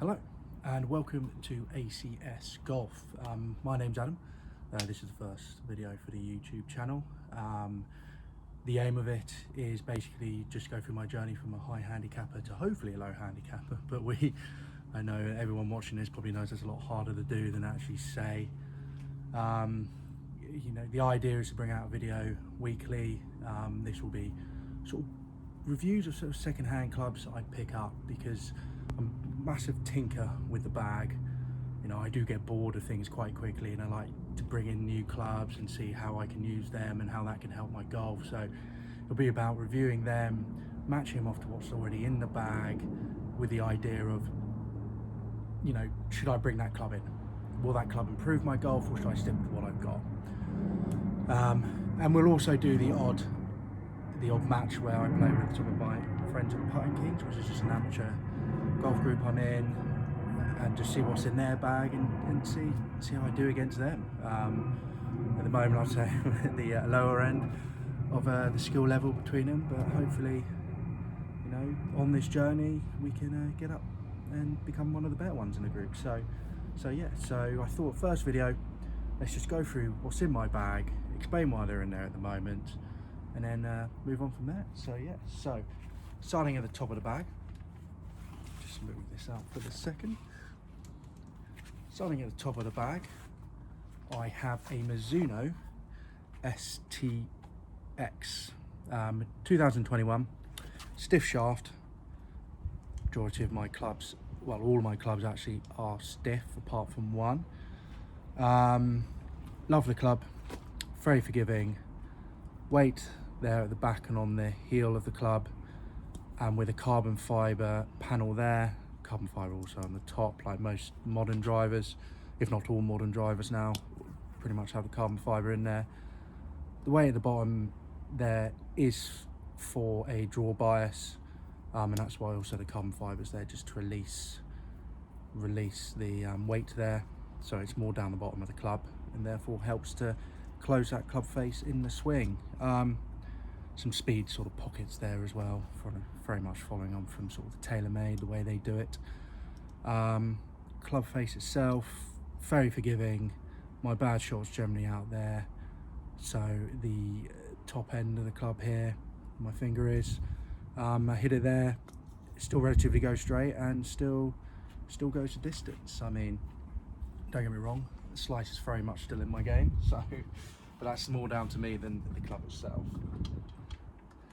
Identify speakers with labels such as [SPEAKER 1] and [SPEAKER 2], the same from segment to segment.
[SPEAKER 1] Hello and welcome to ACS Golf. My name's Adam. This is the first video for the YouTube channel. The aim of it is basically just go through my journey from a high handicapper to hopefully a low handicapper, but I know everyone watching this probably knows it's a lot harder to do than actually say. You know, the idea is to bring out a video weekly. This will be sort of reviews of sort of second-hand clubs I pick up, because I'm a massive tinker with the bag. You know, I do get bored of things quite quickly, and I like to bring in new clubs and see how I can use them and how that can help my golf. So it'll be about reviewing them, matching them off to what's already in the bag, with the idea of, you know, should I bring that club in? Will that club improve my golf, or should I stick with what I've got? And we'll also do the odd match where I play with some of my friends at Putting Kings, which is just an amateur golf group I'm in, and just see what's in their bag and see how I do against them. At the moment, I'd say at the lower end of the skill level between them, but hopefully, you know, on this journey we can get up and become one of the better ones in the group. So yeah, so I thought first video, let's just go through what's in my bag, explain why they're in there at the moment, and then move on from there. So yeah, so starting at the top of the bag, just move this out for the second. Starting at the top of the bag, I have a Mizuno STX 2021 stiff shaft. Majority of my clubs, well, all my clubs actually are stiff apart from one. Love the club, very forgiving. Weight there at the back and on the heel of the club, and with a carbon fibre panel there. Carbon fibre also on the top, like most modern drivers, if not all modern drivers now, pretty much have the carbon fibre in there. The weight at the bottom there is for a draw bias, and that's why also the carbon fibre is there, just to release the weight there, so it's more down the bottom of the club, and therefore helps to close that club face in the swing. Some speed sort of pockets there as well, very much following on from sort of the Tailor-Made, the way they do it. Club face itself, very forgiving. My bad shot's generally out there, so the top end of the club here, my finger is, I hit it there, it still relatively goes straight and still goes the distance. I mean, don't get me wrong, the slice is very much still in my game, so, but that's more down to me than the club itself.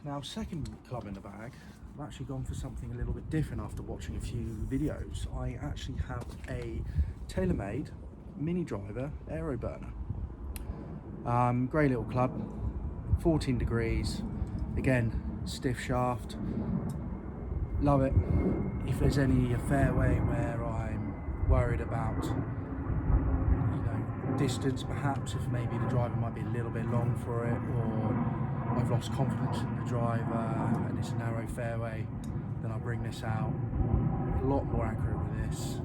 [SPEAKER 1] Now, second club in the bag, I've actually gone for something a little bit different after watching a few videos. I actually have a Tailor-Made mini driver Aero burner. Great little club, 14 degrees, again, stiff shaft, love it. If there's any fairway where I'm worried about, you know, distance perhaps, if maybe the driver might be a little bit long for it, or I've lost confidence in the driver and it's a narrow fairway, then I'll bring this out. A lot more accurate with this.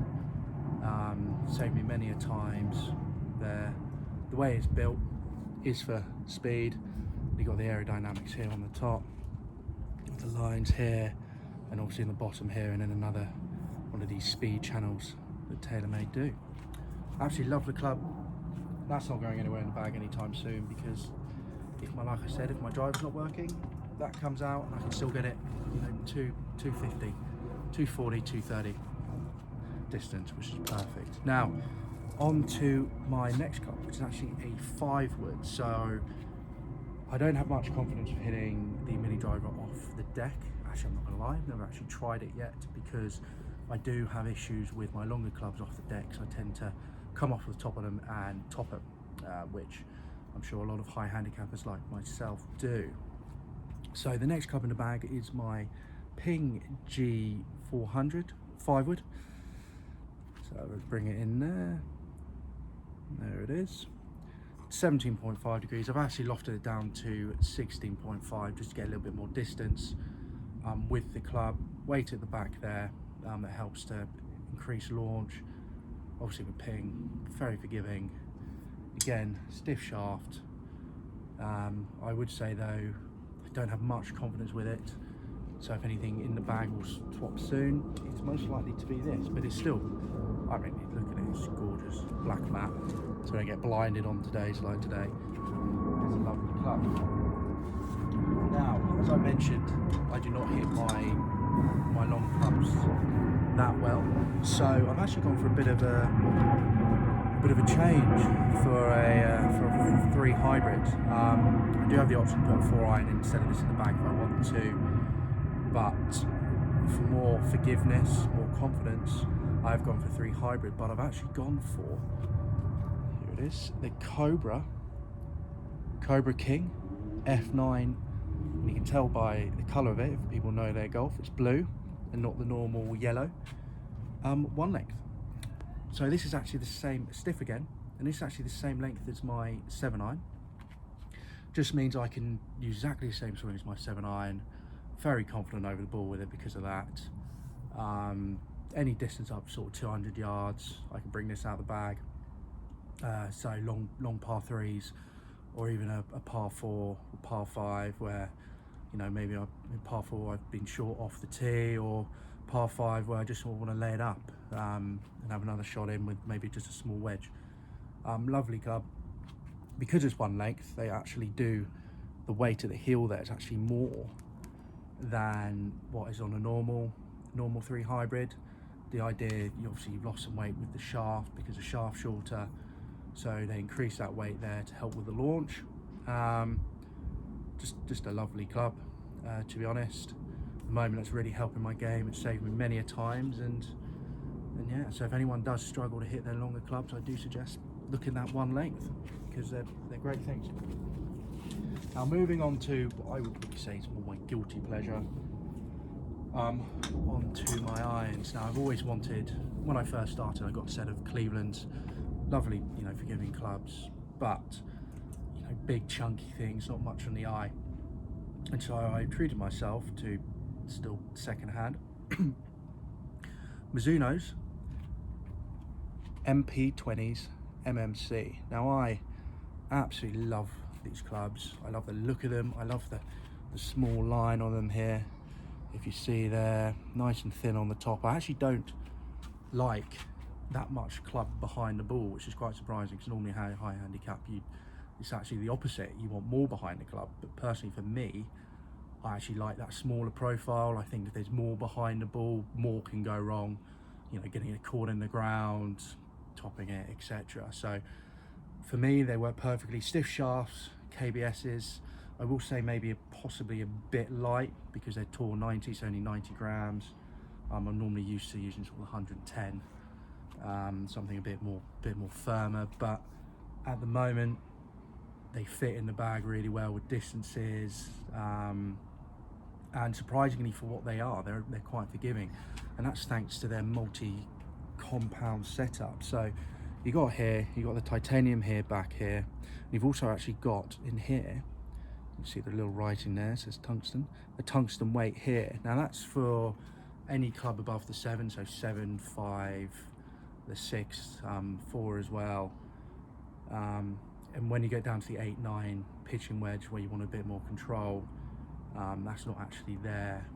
[SPEAKER 1] Saved me many a times there. The way it's built is for speed. You've got the aerodynamics here on the top, the lines here, and obviously in the bottom here, and then another one of these speed channels that Tailor-Made do. Absolutely love the club. That's not going anywhere in the bag anytime soon, because like I said, if my driver's not working, that comes out and I can still get it, you know, 250, 240, 230 distance, which is perfect. Now, on to my next club, which is actually a 5-wood. So I don't have much confidence of hitting the mini driver off the deck. Actually, I'm not gonna lie, I've never actually tried it yet, because I do have issues with my longer clubs off the deck, so I tend to come off the top of them and top them, which I'm sure a lot of high handicappers like myself do. So the next club in the bag is my Ping G400 5-wood. So let's bring it in there. There it is. 17.5 degrees. I've actually lofted it down to 16.5 just to get a little bit more distance with the club. Weight at the back there, that helps to increase launch. Obviously with Ping, very forgiving. Again, stiff shaft. I would say though, I don't have much confidence with it. So if anything in the bag will swap soon, it's most likely to be this, but it's still, I mean, look at it, it's gorgeous, black mat, so I don't get blinded on today's like today. It's a lovely club. Now, as I mentioned, I do not hit my long clubs that well, so I've actually gone for a bit of a change for a 3 hybrid. I do have the option to put a 4 iron instead of this in the bag if I want to, but for more forgiveness, more confidence, I've gone for 3 hybrid. But I've actually gone for, here it is, the Cobra King F9. And you can tell by the colour of it, if people know their golf, it's blue and not the normal yellow. 1 length. So this is actually the same, stiff again, and this is actually the same length as my 7 iron. Just means I can use exactly the same swing as my 7 iron. Very confident over the ball with it because of that. Any distance up sort of 200 yards, I can bring this out of the bag. So long par 3s, or even a par 4 or par 5 where, you know, maybe in par 4 I've been short off the tee, or par 5 where I just want to lay it up and have another shot in with maybe just a small wedge. Lovely club. Because it's 1 length, they actually do the weight at the heel there. It's actually more than what is on a normal 3 hybrid. The idea, you've lost some weight with the shaft because the shaft's shorter, so they increase that weight there to help with the launch. Just a lovely club, to be honest. At the moment, that's really helping my game. It's saved me many a times, and yeah. So if anyone does struggle to hit their longer clubs, I do suggest looking at 1 length because they're great things. Now moving on to what I would probably say is more my guilty pleasure. Onto my irons. Now I've always wanted, when I first started, I got a set of Cleveland's, lovely, you know, forgiving clubs, but you know, big chunky things, not much on the eye. And so I treated myself to, still second-hand, Mizuno's MP20s MMC. Now I absolutely love these clubs. I love the look of them. I love the small line on them here. If you see there, nice and thin on the top. I actually don't like that much club behind the ball, which is quite surprising because normally high handicap, it's actually the opposite. You want more behind the club. But personally for me, I actually like that smaller profile. I think if there's more behind the ball, more can go wrong. You know, getting it caught in the ground, topping it, etc. So for me, they work perfectly. Stiff shafts, KBSs. I will say maybe possibly a bit light because they're Tour 90, so only 90 grams. I'm normally used to using sort of 110, something a bit more firmer. But at the moment, they fit in the bag really well with distances, and surprisingly for what they are, they're quite forgiving, and that's thanks to their multi-compound setup. So you got the titanium here, back here. You've also actually got in here, you see the little writing there, it says tungsten, the tungsten weight here. Now that's for any club above the 7, so 7, 5, the 6, 4 as well. And when you get down to the 8, 9 pitching wedge where you want a bit more control, that's not actually there.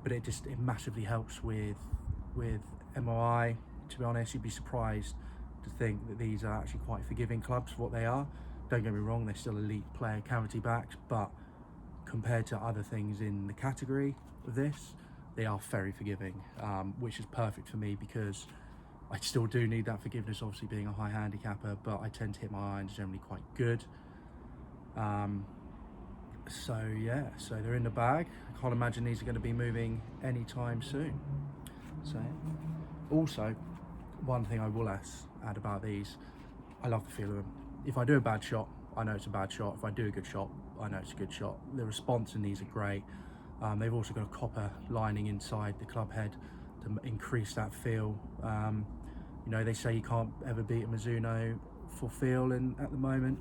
[SPEAKER 1] But it massively helps with MOI. To be honest, you'd be surprised to think that these are actually quite forgiving clubs for what they are. Don't get me wrong, they're still elite player cavity backs, but compared to other things in the category of this, they are very forgiving, which is perfect for me because I still do need that forgiveness, obviously being a high handicapper, but I tend to hit my irons generally quite good. So yeah, so they're in the bag. I can't imagine these are going to be moving anytime soon. So also, one thing I will add about these, I love the feel of them. If I do a bad shot, I know it's a bad shot. If I do a good shot, I know it's a good shot. The response in these are great. They've also got a copper lining inside the club head to increase that feel. You know, they say you can't ever beat a Mizuno for feel, and at the moment,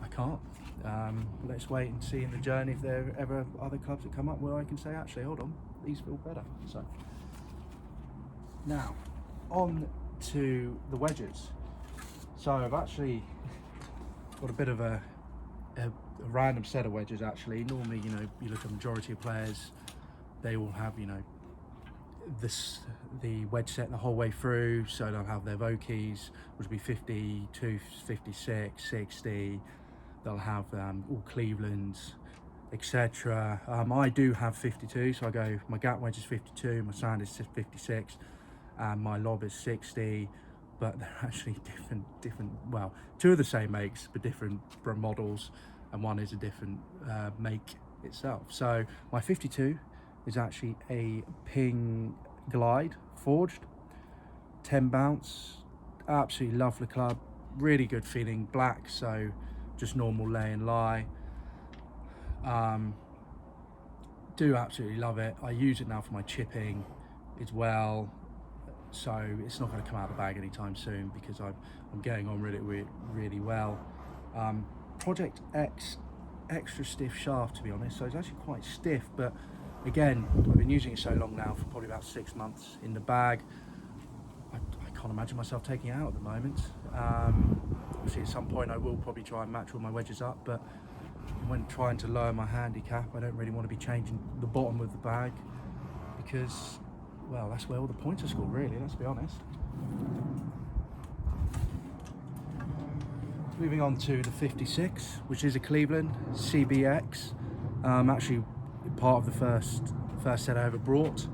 [SPEAKER 1] I can't. Let's wait and see in the journey if there are ever other clubs that come up where I can say, actually, hold on, these feel better. So now, on to the wedges. So I've actually got a bit of a a random set of wedges actually. Normally, you know, you look at the majority of players, they all have, you know, the wedge set the whole way through, so they'll have their Vokeys, which will be 52, 56, 60. They'll have all Clevelands, etc. I do have 52, so I go, my gap wedge is 52, my sand is 56, and my lob is 60. But they're actually different. Well, two of the same makes, but different models, and one is a different make itself. So my 52 is actually a Ping Glide forged, 10 bounce. Absolutely love the club. Really good feeling, black, so just normal lay and lie. Do absolutely love it. I use it now for my chipping as well. So it's not going to come out of the bag anytime soon because I'm getting on really well. Project X extra stiff shaft, to be honest, so it's actually quite stiff, but again, I've been using it so long now, for probably about 6 months in the bag. I can't imagine myself taking it out at the moment. Obviously at some point I will probably try and match all my wedges up, but when trying to lower my handicap, I don't really want to be changing the bottom of the bag because, well, that's where all the points are scored, really, let's be honest. Moving on to the 56, which is a Cleveland CBX. Actually part of the first set I ever brought.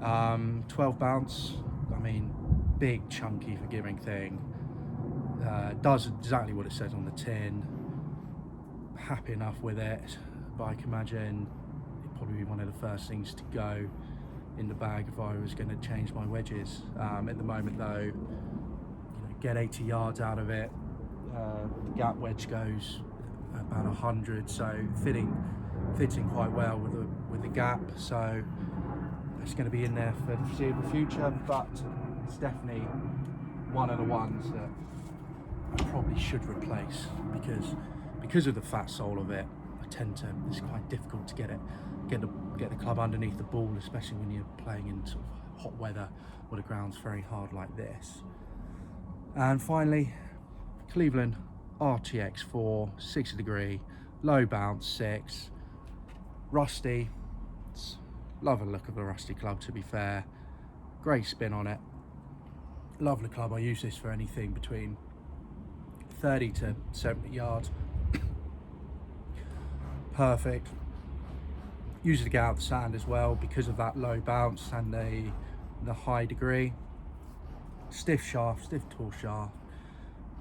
[SPEAKER 1] 12 bounce, I mean, big, chunky, forgiving thing. Does exactly what it says on the tin. Happy enough with it, but I can imagine it'd probably be one of the first things to go in the bag if I was going to change my wedges. At the moment though, you know, get 80 yards out of it. The gap wedge goes about 100, so fits in quite well with the gap, so it's going to be in there for the foreseeable future, but it's definitely one of the ones that I probably should replace because of the fat sole of it. It's quite difficult to get the club underneath the ball, especially when you're playing in sort of hot weather where the ground's very hard like this. And finally, Cleveland RTX 4, 60 degree, low bounce 6, rusty. Love the look of the rusty club, to be fair. Great spin on it. Love the club. I use this for anything between 30 to 70 yards. Perfect. Use it to get out the sand as well because of that low bounce and the high degree. Stiff shaft, stiff tall shaft.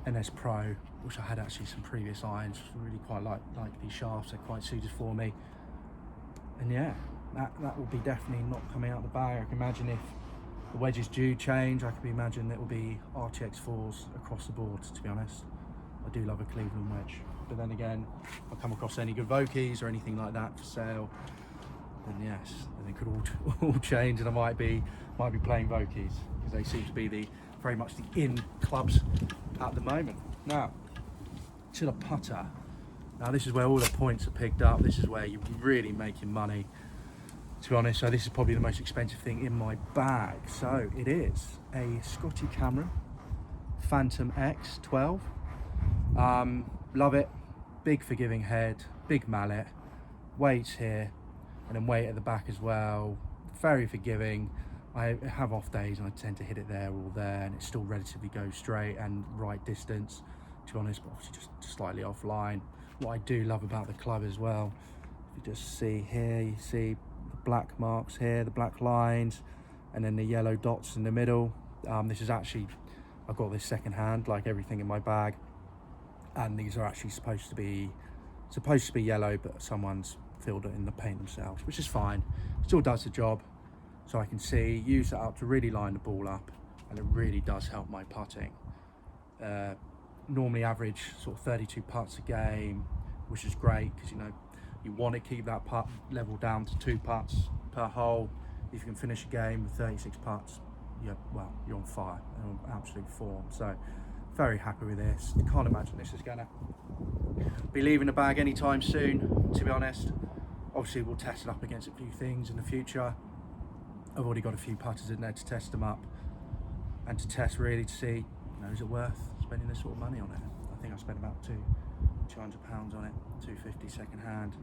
[SPEAKER 1] NS Pro, which I had actually some previous irons. Really quite like these shafts. They're quite suited for me. And yeah, that will be definitely not coming out of the bag. I can imagine if the wedges do change, I can imagine it will be RTX 4s across the board, to be honest. I do love a Cleveland wedge. But then again, if I come across any good Vokeys or anything like that for sale, then yes, then it could all change, and I might be playing Vokeys because they seem to be very much the in clubs at the moment. Now to the putter. Now this is where all the points are picked up. This is where you're really making money, to be honest. So this is probably the most expensive thing in my bag. So it is a Scotty Phantom X 12. Love it. Big forgiving head, big mallet, weights here, and then weight at the back as well. Very forgiving. I have off days and I tend to hit it there or there, and it still relatively goes straight and right distance, to be honest, but obviously just slightly offline. What I do love about the club as well, if you just see here, you see the black marks here, the black lines, and then the yellow dots in the middle. This is actually, I got this second hand, like everything in my bag, and these are actually supposed to be yellow, but someone's filled it in the paint themselves, which is fine. Still does the job. So I can see, use that up to really line the ball up, and it really does help my putting. Normally average sort of 32 putts a game, which is great because, you know, you want to keep that putt level down to 2 putts per hole. If you can finish a game with 36 putts, you're on fire, you're on absolute form. So very happy with this. Can't imagine this is gonna be leaving the bag anytime soon, to be honest. Obviously we'll test it up against a few things in the future. I've already got a few putters in there to test them up and to test really to see, you know, is it worth spending this sort of money on it. I think I spent about £200 on it, 250 second hand.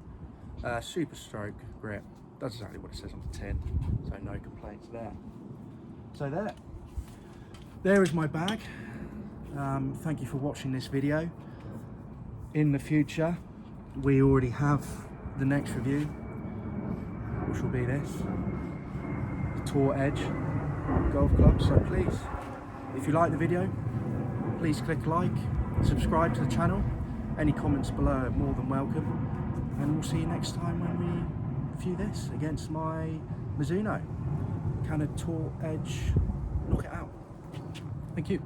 [SPEAKER 1] Super stroke grip, does exactly what it says on the tin, so no complaints there. So there is my bag. Thank you for watching this video. In the future, we already have the next review, which will be this, the Tour Edge golf club. So please, if you like the video, please click like, subscribe to the channel. Any comments below are more than welcome, and we'll see you next time when we review this against my Mizuno Tour Edge Knockout. Thank you.